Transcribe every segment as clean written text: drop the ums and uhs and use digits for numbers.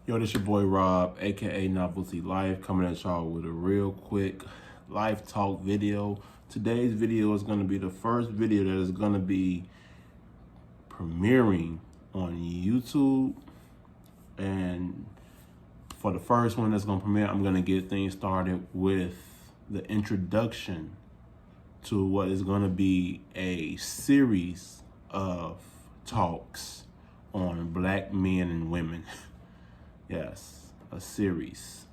Yo, this your boy Rob, aka Novelty Life, coming at y'all with a real quick life talk video. Today's video is going to be the first video that is going to be premiering on YouTube. And for the first one that's going to premiere, I'm going to get things started with the introduction to what is going to be a series of talks on black men and women. Yes, a series.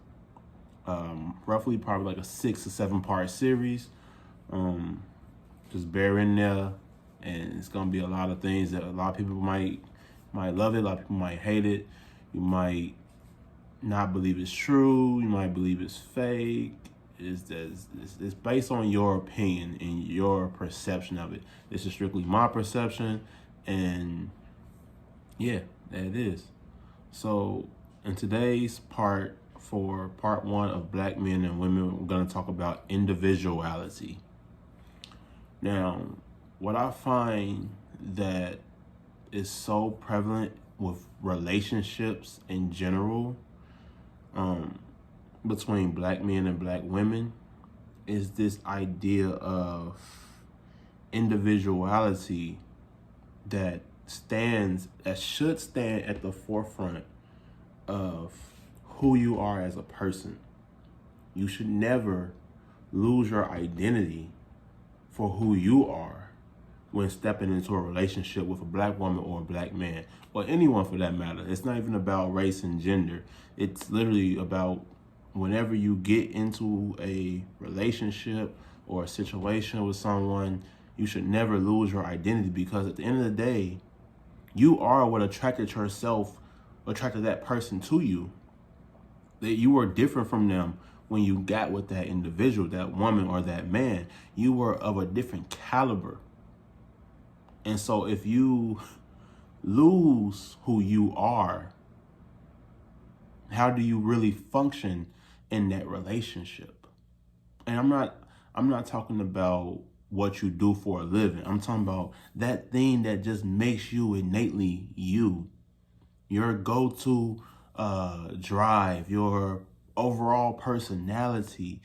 Roughly probably like a 6 or 7 part series. Just bear in there, and it's gonna be a lot of things that a lot of people might love it, a lot of people might hate it. You might not believe it's true. You might believe it's fake. It's based on your opinion and your perception of it. This is strictly my perception, and yeah, that it is. So in today's part, for part 1 of Black Men and Women, we're going to talk about individuality. Now, what I find that is so prevalent with relationships in general, between black men and black women, is this idea of individuality that should stand at the forefront of who you are as a person. You should never lose your identity for who you are when stepping into a relationship with a black woman or a black man, or anyone for that matter. It's not even about race and gender. It's literally about whenever you get into a relationship or a situation with someone, you should never lose your identity, because at the end of the day, you are what attracted that person to you. That you were different from them when you got with that individual, that woman or that man. You were of a different caliber. And so if you lose who you are, how do you really function in that relationship? And I'm not talking about what you do for a living. I'm talking about that thing that just makes you innately you. Your go-to drive, your overall personality.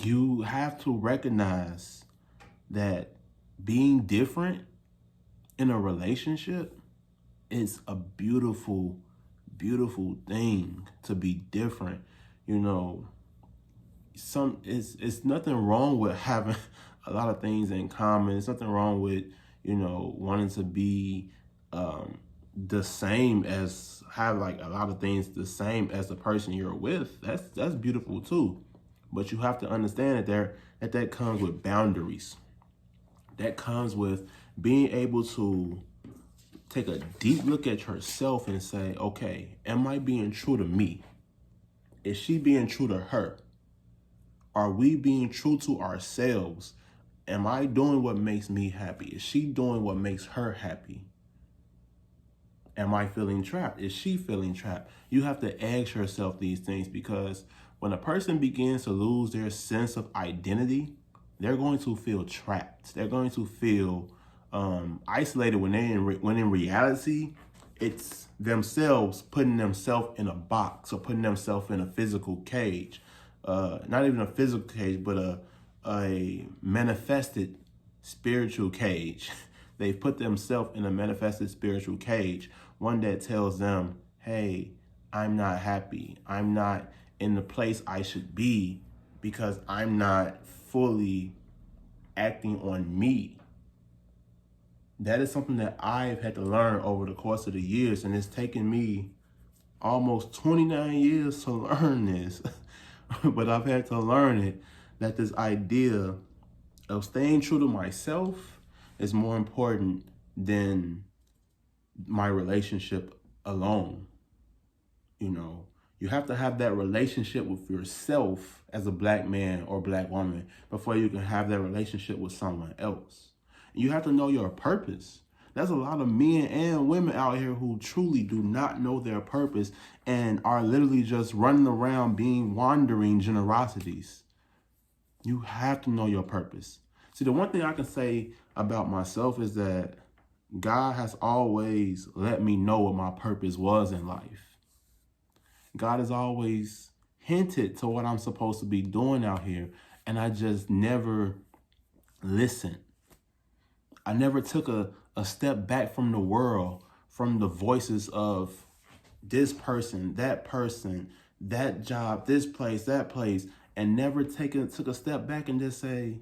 You have to recognize that being different in a relationship is a beautiful, beautiful thing, to be different. You know, it's nothing wrong with having a lot of things in common. There's nothing wrong with, wanting to be the same, as have like a lot of things the same as the person you're with. That's beautiful too. But you have to understand that comes with boundaries. That comes with being able to take a deep look at yourself and say, okay, am I being true to me? Is she being true to her? Are we being true to ourselves? Am I doing what makes me happy? Is she doing what makes her happy? Am I feeling trapped? Is she feeling trapped? You have to ask yourself these things, because when a person begins to lose their sense of identity, they're going to feel trapped. They're going to feel isolated when in reality, it's themselves putting themselves in a box, or putting themselves in a physical cage. Not even a physical cage, but a manifested spiritual cage. They've put themselves in a manifested spiritual cage, one that tells them, hey, I'm not happy. I'm not in the place I should be, because I'm not fully acting on me. That is something that I've had to learn over the course of the years, and it's taken me almost 29 years to learn this. But I've had to learn it, that this idea of staying true to myself is more important than my relationship alone. You have to have that relationship with yourself as a black man or black woman before you can have that relationship with someone else. You have to know your purpose. There's a lot of men and women out here who truly do not know their purpose and are literally just running around being wandering generosities. You have to know your purpose. See, the one thing I can say about myself is that God has always let me know what my purpose was in life. God has always hinted to what I'm supposed to be doing out here, and I just never listened. I never took a step back from the world, from the voices of this person, that job, this place, that place, and never took a step back and just say,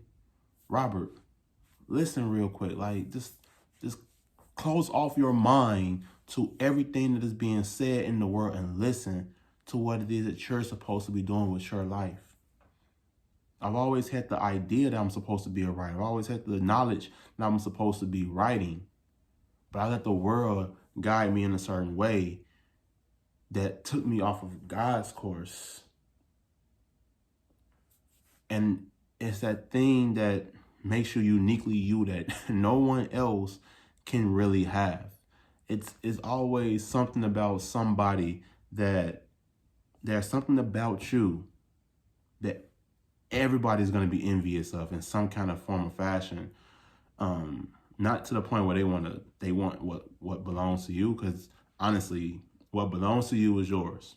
Robert, listen real quick. Like, just close off your mind to everything that is being said in the world and listen to what it is that you're supposed to be doing with your life. I've always had the idea that I'm supposed to be a writer. I've always had the knowledge that I'm supposed to be writing. But I let the world guide me in a certain way that took me off of God's course. And it's that thing that makes you uniquely you that no one else can really have. It's always something about somebody that there's something about you that everybody's going to be envious of in some kind of form or fashion. Not to the point where they want what belongs to you, because honestly, what belongs to you is yours.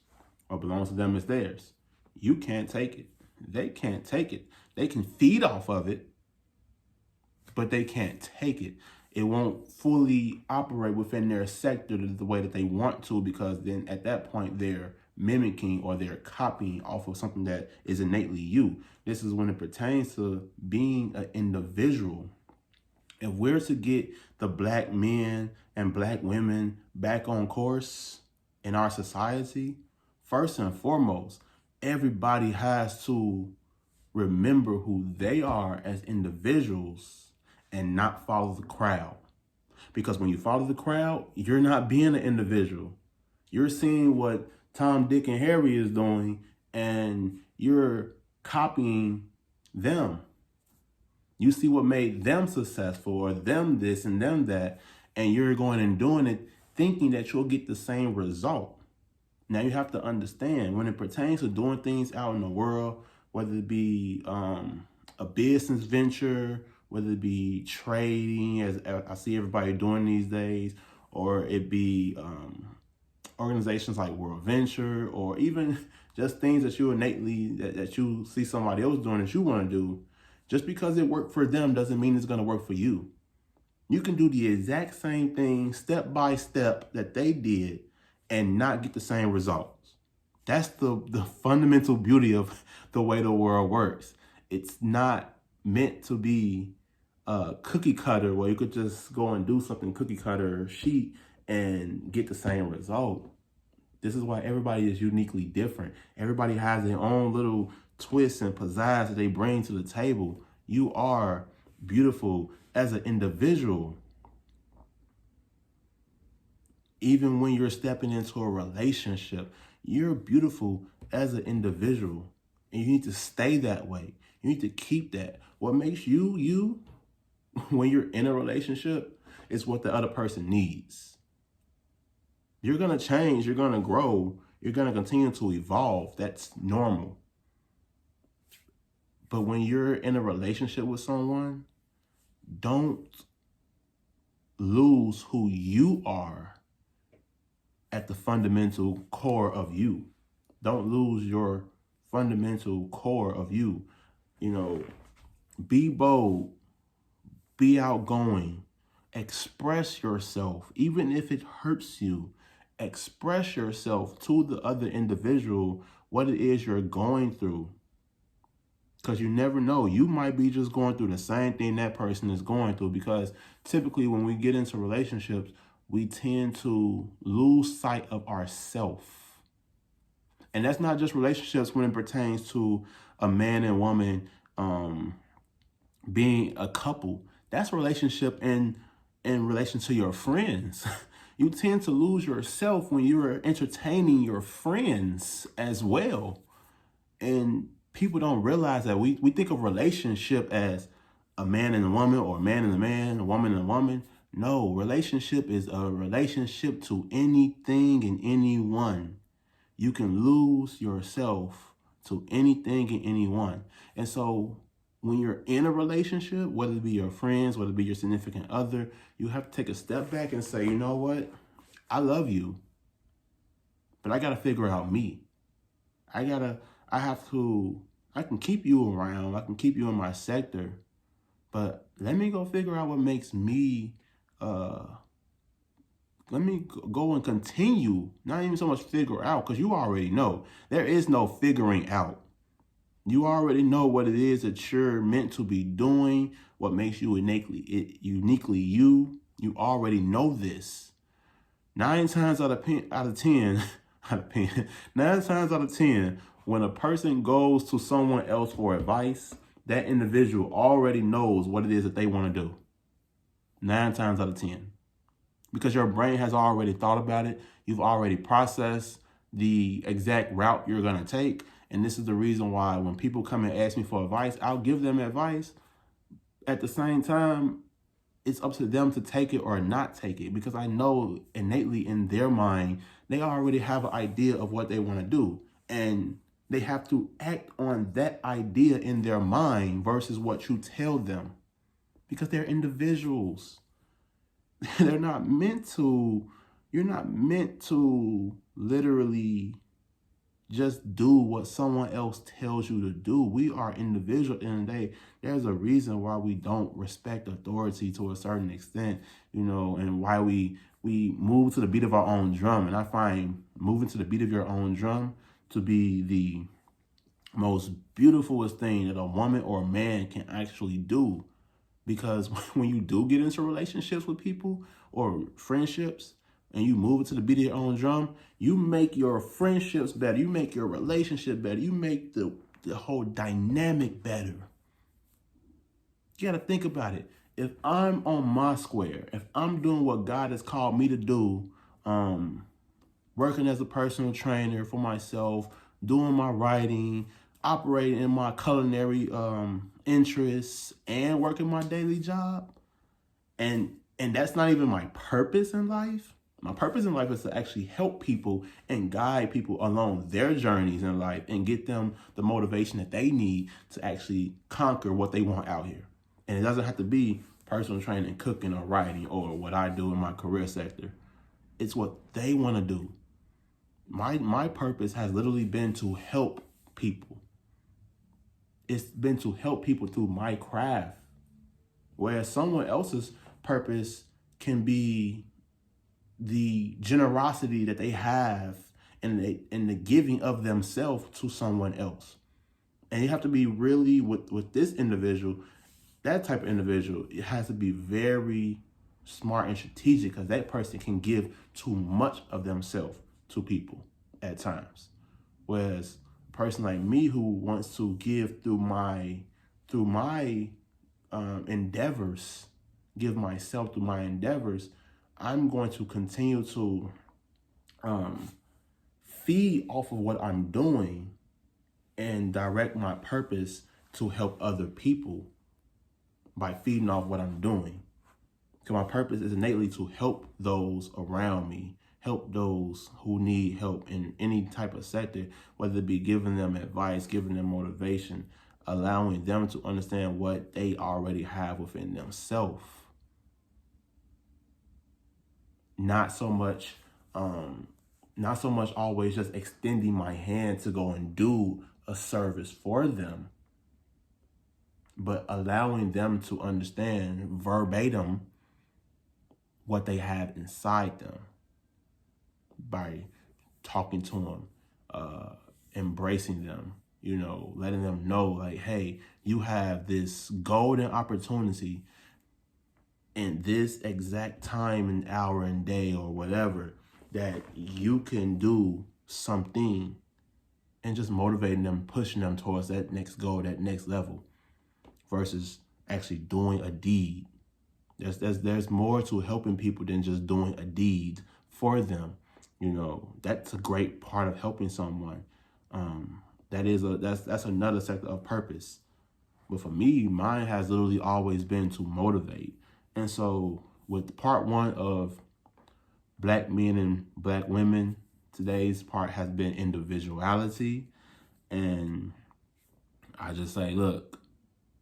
What belongs to them is theirs. You can't take it. They can't take it. They can feed off of it, but they can't take it. It won't fully operate within their sector the way that they want to, because then at that point they're mimicking or they're copying off of something that is innately you. This is when it pertains to being an individual. If we're to get the black men and black women back on course in our society, first and foremost, everybody has to remember who they are as individuals and not follow the crowd. Because when you follow the crowd, you're not being an individual. You're seeing what Tom, Dick, and Harry is doing, and you're copying them. You see what made them successful, or them this and them that, and you're going and doing it thinking that you'll get the same result. Now you have to understand, when it pertains to doing things out in the world, whether it be a business venture, whether it be trading, as I see everybody doing these days, or it be organizations like World Venture, or even just things that you innately, that you see somebody else doing that you want to do, just because it worked for them doesn't mean it's going to work for you. You can do the exact same thing step by step that they did and not get the same results. That's the fundamental beauty of the way the world works. It's not meant to be a cookie cutter where you could just go and do something cookie cutter sheet and get the same result. This is why everybody is uniquely different. Everybody has their own little twists and pizzazz that they bring to the table. You are beautiful as an individual. Even when you're stepping into a relationship, you're beautiful as an individual. And you need to stay that way. You need to keep that. What makes you, you, when you're in a relationship, is what the other person needs. You're going to change. You're going to grow. You're going to continue to evolve. That's normal. But when you're in a relationship with someone, don't lose who you are at the fundamental core of you. Don't lose your fundamental core of you. You know, be bold, be outgoing, express yourself, even if it hurts you. Express yourself to the other individual what it is you're going through. Because you never know. You might be just going through the same thing that person is going through. Because typically when we get into relationships, we tend to lose sight of ourselves. And that's not just relationships when it pertains to a man and woman being a couple. That's a relationship in relation to your friends. You tend to lose yourself when you're entertaining your friends as well. And people don't realize that we think of relationship as a man and a woman, or a man and a man, a woman and a woman. No, relationship is a relationship to anything and anyone. You can lose yourself to anything and anyone. And so when you're in a relationship, whether it be your friends, whether it be your significant other, you have to take a step back and say, you know what? I love you, but I got to figure out me. I can keep you around. I can keep you in my sector, but let me go figure out what makes me, let me go and continue. Not even so much figure out, because you already know. There is no figuring out. You already know what it is that you're meant to be doing, what makes you uniquely you. You already know this. 9 times out of 10, out of 10, 9 times out of 10, when a person goes to someone else for advice, that individual already knows what it is that they want to do. 9 times out of 10. Because your brain has already thought about it. You've already processed the exact route you're going to take. And this is the reason why when people come and ask me for advice, I'll give them advice. At the same time, it's up to them to take it or not take it, because I know innately in their mind, they already have an idea of what they want to do. And they have to act on that idea in their mind versus what you tell them, because they're individuals. You're not meant to literally just do what someone else tells you to do. We are individual. In the day, there's a reason why we don't respect authority to a certain extent, and why we move to the beat of our own drum. And I find moving to the beat of your own drum to be the most beautifulest thing that a woman or a man can actually do. Because when you do get into relationships with people or friendships, and you move it to the beat of your own drum, you make your friendships better. You make your relationship better. You make the whole dynamic better. You got to think about it. If I'm on my square, if I'm doing what God has called me to do, working as a personal trainer for myself, doing my writing, operating in my culinary interests, and working my daily job, and that's not even my purpose in life. My purpose in life is to actually help people and guide people along their journeys in life and get them the motivation that they need to actually conquer what they want out here. And it doesn't have to be personal training, cooking, or writing, or what I do in my career sector. It's what they want to do. My purpose has literally been to help people. It's been to help people through my craft. Whereas someone else's purpose can be the generosity that they have and the giving of themselves to someone else. And you have to be really, with this individual, that type of individual, it has to be very smart and strategic, because that person can give too much of themselves to people at times. Whereas a person like me, who wants to give through my endeavors, give myself through my endeavors, I'm going to continue to feed off of what I'm doing and direct my purpose to help other people by feeding off what I'm doing. Because my purpose is innately to help those around me, help those who need help in any type of sector, whether it be giving them advice, giving them motivation, allowing them to understand what they already have within themselves. Not so much always just extending my hand to go and do a service for them, but allowing them to understand verbatim what they have inside them by talking to them, embracing them, letting them know, like, hey, you have this golden opportunity in this exact time and hour and day or whatever, that you can do something, and just motivating them, pushing them towards that next goal, that next level, versus actually doing a deed. There's more to helping people than just doing a deed for them. That's a great part of helping someone. That's another sector of purpose. But for me, mine has literally always been to motivate. And so with part 1 of Black men and Black women, today's part has been individuality. And I just say, look,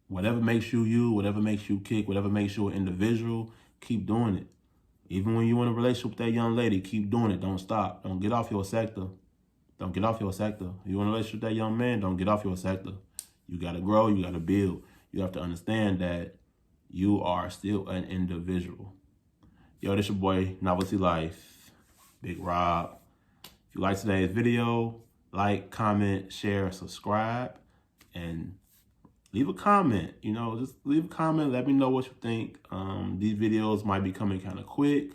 Whatever makes you you, whatever makes you kick, whatever makes you an individual, keep doing it. Even when you're in a relationship with that young lady, keep doing it. Don't stop. Don't get off your sector. Don't get off your sector. You're in a relationship with that young man, don't get off your sector. You got to grow. You got to build. You have to understand that you are still an individual. Yo, this your boy, Novelty Life, Big Rob. If you like today's video, like, comment, share, subscribe, and leave a comment. You know, just leave a comment. Let me know what you think. These videos might be coming kind of quick.